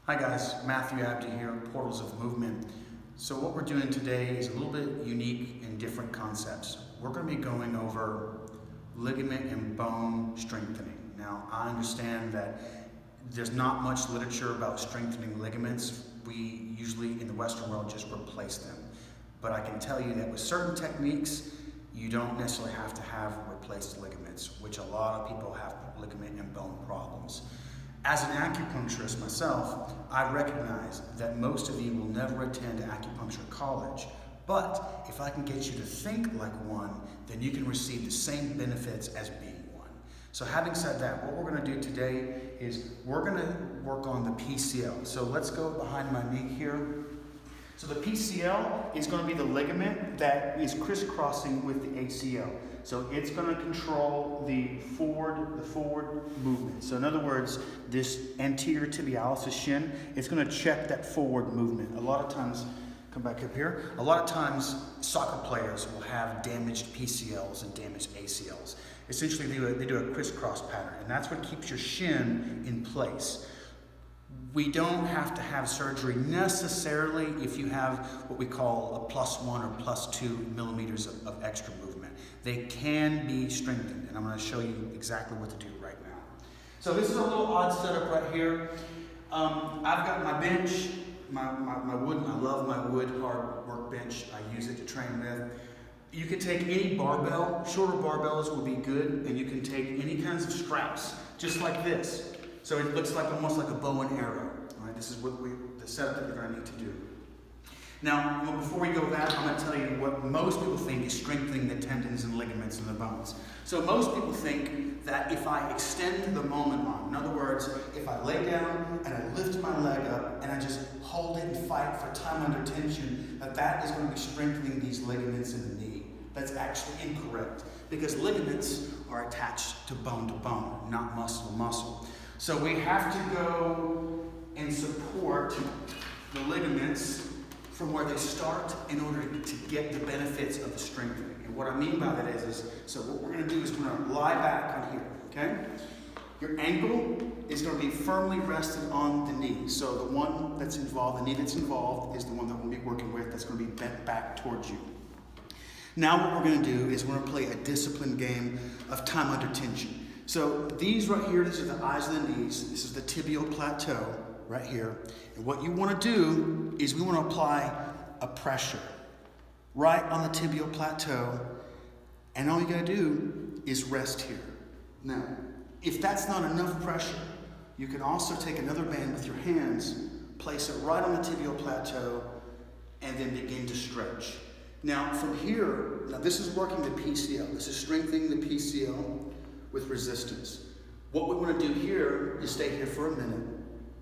Hi guys, Matthew Abdi here, Portals of Movement. So what we're doing today is a little bit unique and different concepts. We're going to be going over ligament and bone strengthening. Now, I understand that there's not much literature about strengthening ligaments. We usually in the Western world just replace them. But I can tell you that with certain techniques, you don't necessarily have to have replaced ligaments, which a lot of people have ligament and bone problems. As an acupuncturist myself, I recognize that most of you will never attend acupuncture college, but if I can get you to think like one, then you can receive the same benefits as being one. So having said that, what we're going to do today is we're going to work on the PCL. So let's go behind my knee here. So the PCL is going to be the ligament that is crisscrossing with the ACL. So it's going to control the forward movement. So in other words, this anterior tibialis, the shin, it's going to check that forward movement. A lot of times, come back up here, a lot of times soccer players will have damaged PCLs and damaged ACLs. Essentially, they do a crisscross pattern, and that's what keeps your shin in place. We don't have to have surgery necessarily if you have what we call a +1 or +2 millimeters of extra movement. They can be strengthened, and I'm going to show you exactly what to do right now. So this is a little odd setup right here. I've got my bench, my wood. I love my wood hard workbench. I use it to train with. You can take any barbell. Shorter barbells will be good, and you can take any kinds of straps, just like this. So it looks like almost like a bow and arrow. Right? This is what the setup that you're going to need to do. Now, before we go that, I'm going to tell you what most people think is strengthening the tendons and ligaments and the bones. So most people think that if I extend the moment arm, in other words, if I lay down and I lift my leg up and I just hold it and fight for time under tension, that is going to be strengthening these ligaments in the knee. That's actually incorrect, because ligaments are attached to bone, not muscle to muscle. So we have to go and support the ligaments from where they start in order to get the benefits of the strengthening. And what I mean by that is so what we're going to do is we're going to lie back on here, okay? Your ankle is going to be firmly rested on the knee. So the one that's involved, the knee that's involved, is the one that we'll be working with that's going to be bent back towards you. Now what we're going to do is we're going to play a disciplined game of time under tension. So these right here, these are the eyes of the knees. This is the tibial plateau right here. And what you want to do is we want to apply a pressure right on the tibial plateau. And all you got to do is rest here. Now, if that's not enough pressure, you can also take another band with your hands, place it right on the tibial plateau, and then begin to stretch. Now, from here, this is working the PCL. This is strengthening the PCL with resistance. What we want to do here is stay here for a minute,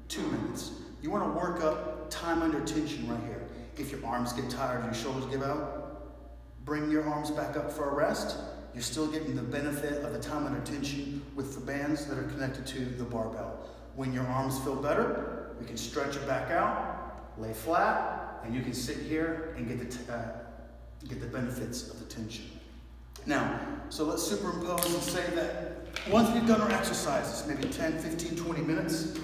2 minutes. You want to work up time under tension right here. If your arms get tired, your shoulders give out, bring your arms back up for a rest. You're still getting the benefit of the time under tension with the bands that are connected to the barbell. When your arms feel better, you can stretch it back out, lay flat, and you can sit here and get the benefits of the tension. Now, so let's superimpose and say that once we've done our exercises, maybe 10, 15, 20 minutes,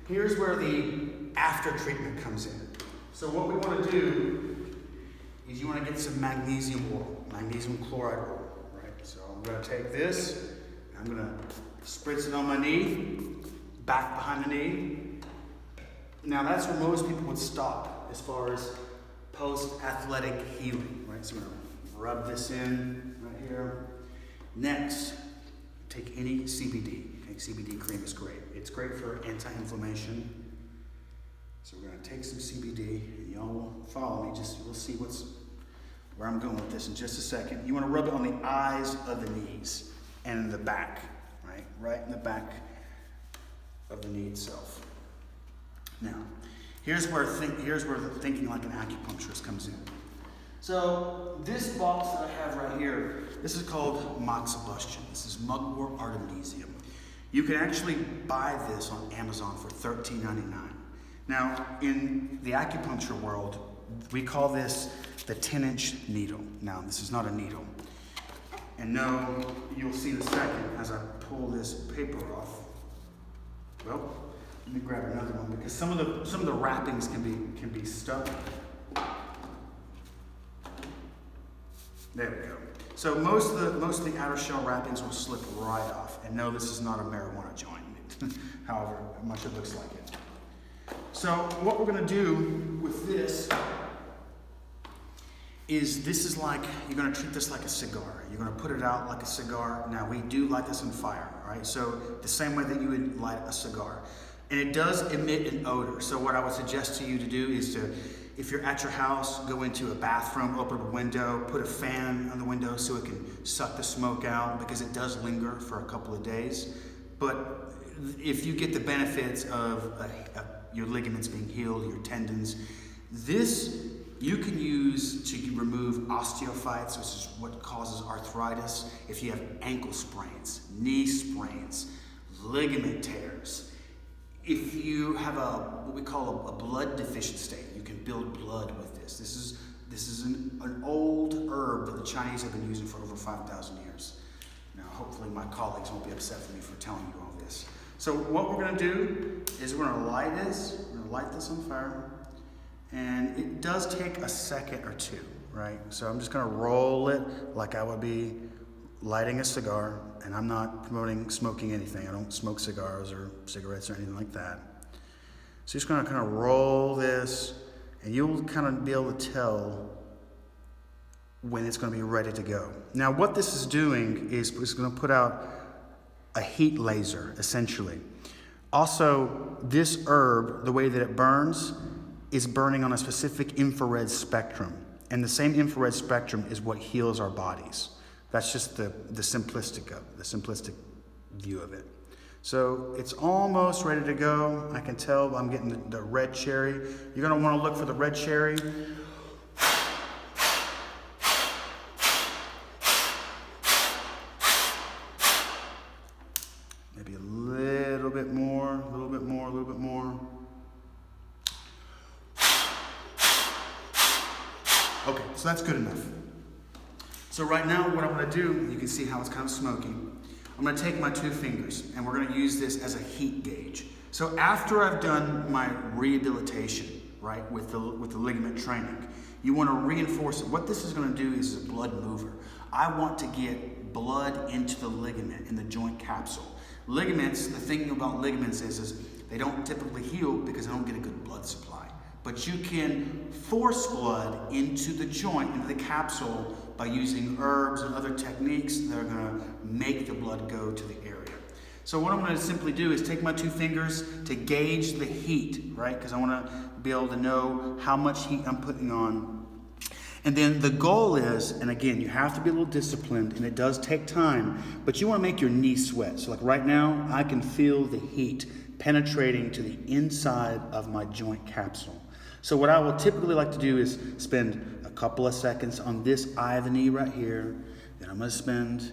here's where the after treatment comes in. So what we want to do is you want to get some magnesium oil, magnesium chloride oil, right? So I'm going to take this, I'm going to spritz it on my knee, back behind the knee. Now that's where most people would stop as far as post-athletic healing, right? So I'm going to rub this in right here. Next, take any CBD. Okay, CBD cream is great. It's great for anti-inflammation. So we're going to take some CBD, and y'all will follow me. We'll see where I'm going with this in just a second. You want to rub it on the eyes of the knees and in the back, right? Right in the back of the knee itself. Now, here's where the thinking like an acupuncturist comes in. So this box that I have right here, this is called moxibustion. This is mugwort artemisium. You can actually buy this on Amazon for $13.99. Now, in the acupuncture world, we call this the 10-inch needle. Now, this is not a needle. And no, you'll see in a second as I pull this paper off. Well, Let me grab another one because some of the wrappings can be stuck. There we go. So most of the outer shell wrappings will slip right off. And no, this is not a marijuana joint, however much it looks like it. So what we're going to do with this is like, you're going to treat this like a cigar. You're going to put it out like a cigar. Now we do light this on fire, right? So the same way that you would light a cigar. And it does emit an odor. So what I would suggest to you to do is to, if you're at your house, go into a bathroom, open up a window, put a fan on the window so it can suck the smoke out, because it does linger for a couple of days. But if you get the benefits of your ligaments being healed, your tendons, this you can use to remove osteophytes, which is what causes arthritis. If you have ankle sprains, knee sprains, ligament tears, if you have what we call a blood deficient state, you can build blood with this. This is an old herb that the Chinese have been using for over 5,000 years. Now, hopefully my colleagues won't be upset with me for telling you all this. So what we're going to do is we're going to light this. We're going to light this on fire. And it does take a second or two, right? So I'm just going to roll it like I would be lighting a cigar. And I'm not promoting smoking anything. I don't smoke cigars or cigarettes or anything like that. So just going to kind of roll this, and you'll kind of be able to tell when it's going to be ready to go. Now, what this is doing is it's going to put out a heat laser, essentially. Also, this herb, the way that it burns, is burning on a specific infrared spectrum. And the same infrared spectrum is what heals our bodies. That's just the simplistic view of it. So it's almost ready to go. I can tell I'm getting the red cherry. You're going to want to look for the red cherry. Maybe a little bit more, a little bit more, a little bit more. Okay, so that's good enough. So right now, what I'm going to do, you can see how it's kind of smoky. I'm going to take my 2 fingers, and we're going to use this as a heat gauge. So after I've done my rehabilitation, right, with the ligament training, you want to reinforce it. What this is going to do is a blood mover. I want to get blood into the ligament, in the joint capsule. Ligaments, the thing about ligaments is they don't typically heal because they don't get a good blood supply. But you can force blood into the joint, into the capsule, by using herbs and other techniques that are going to make the blood go to the area. So what I'm going to simply do is take my 2 fingers to gauge the heat, right? Because I want to be able to know how much heat I'm putting on. And then the goal is, and again, you have to be a little disciplined, and it does take time, but you want to make your knee sweat. So like right now, I can feel the heat penetrating to the inside of my joint capsule. So what I will typically like to do is spend a couple of seconds on this eye of the knee right here. Then I'm going to spend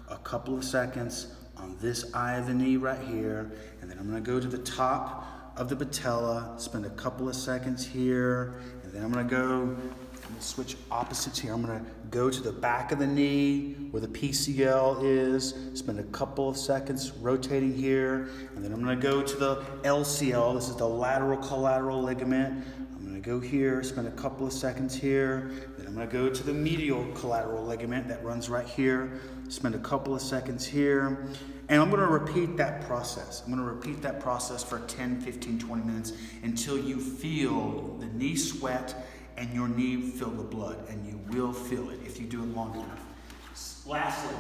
a couple of seconds on this eye of the knee right here. And then I'm going to go to the top of the patella, spend a couple of seconds here. And then I'm going to switch opposites here. I'm going to go to the back of the knee where the PCL is, spend a couple of seconds rotating here. And then I'm going to go to the LCL. This is the lateral collateral ligament. I'm going to go here, spend a couple of seconds here. Then I'm going to go to the medial collateral ligament that runs right here, spend a couple of seconds here. And I'm going to repeat that process. I'm going to repeat that process for 10, 15, 20 minutes until you feel the knee sweat and your knee fill the blood, and you will feel it if you do it long enough. Lastly,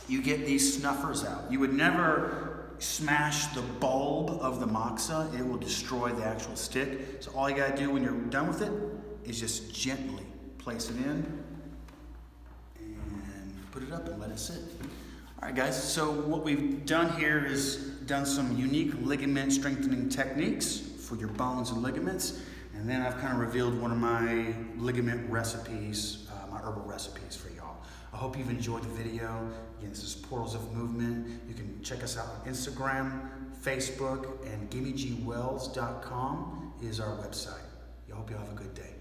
you get these snuffers out. You would never smash the bulb of the moxa. It will destroy the actual stick. So all you gotta do when you're done with it is just gently place it in and put it up and let it sit. All right, guys, so what we've done here is done some unique ligament strengthening techniques for your bones and ligaments. And then I've kind of revealed one of my ligament recipes, my herbal recipes for y'all. I hope you've enjoyed the video. Again, this is Portals of Movement. You can check us out on Instagram, Facebook, and GimmyGWells.com is our website. I hope you have a good day.